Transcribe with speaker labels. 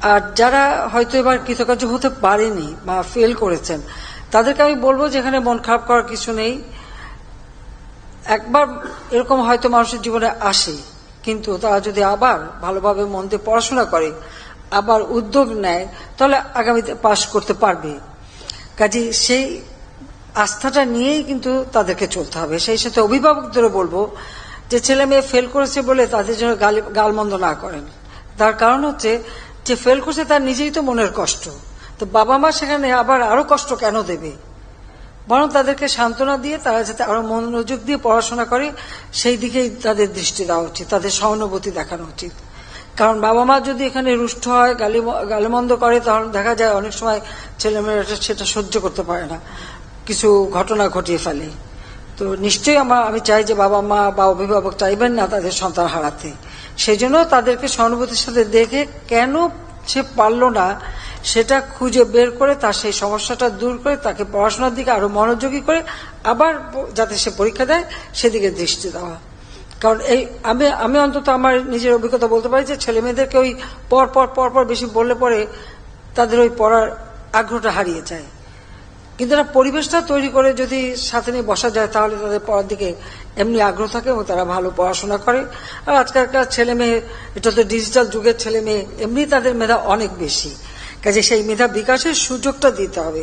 Speaker 1: আর যারা হয়তো এবার কৃতকার্য হতে পারেনি বা ফেল করেছেন তাদেরকে আমি বলবো যে এখানে মন খারাপ করার কিছু নেই। একবার এরকম হয়তো মানুষের জীবনে আসে, কিন্তু তারা যদি আবার ভালোভাবে মন দিয়ে পড়াশোনা করে, আবার উদ্যোগ নেয়, তাহলে আগামীতে পাশ করতে পারবে। কাজে সেই আস্থাটা নিয়েই কিন্তু তাদেরকে চলতে হবে। সেই সাথে অভিভাবকদেরও বলবো যে ছেলে মেয়ে ফেল করেছে বলে তাদের জন্য গালমন্দ না করেন। তার কারণ হচ্ছে যে ফেল করছে তার নিজেই তো মনের কষ্ট, তো বাবা মা সেখানে আবার আরো কষ্ট কেন দেবে? বরং তাদেরকে সান্ত্বনা দিয়ে তারা যাতে আরো মনোযোগ দিয়ে পড়াশোনা করে সেই দিকেই তাদের দৃষ্টি দেওয়া উচিত, তাদের সহানুভূতি দেখানো উচিত। কারণ বাবা মা যদি এখানে রুষ্ট হয়, গালিমন্দ করে, তখন দেখা যায় অনেক সময় ছেলেমেয়েরা সেটা সহ্য করতে পারে না, কিছু ঘটনা ঘটিয়ে ফেলে। তো নিশ্চয়ই আমি চাই যে বাবা মা বা অভিভাবক চাইবেন না তাদের সন্তান হারাতে। সেই জন্য তাদেরকে সহানুভূতির সাথে দেখে কেন সে পারল না সেটা খুঁজে বের করে তার সেই সমস্যাটা দূর করে তাকে পড়াশোনার দিকে আরো মনোযোগী করে আবার যাতে সে পরীক্ষা দেয় সেদিকে দৃষ্টি দেওয়া। কারণ আমি অন্তত আমার নিজের অভিজ্ঞতা বলতে পারি যে ছেলে মেয়েদেরকে ওই পর বেশি বললে পরে তাদের ওই পড়ার আগ্রহটা হারিয়ে যায়। কিন্তু না, পরিবেশটা তৈরি করে যদি সাথে নিয়ে বসা যায় তাহলে তাদের পড়ার দিকে এমনি আগ্রহ থাকে এবং তারা ভালো পড়াশোনা করে। আর আজকালকার ছেলে মেয়ে, এটা তো ডিজিটাল যুগের ছেলে মেয়ে, এমনি তাদের মেধা অনেক বেশি। কাজে সেই মেধা বিকাশের সুযোগটা দিতে হবে।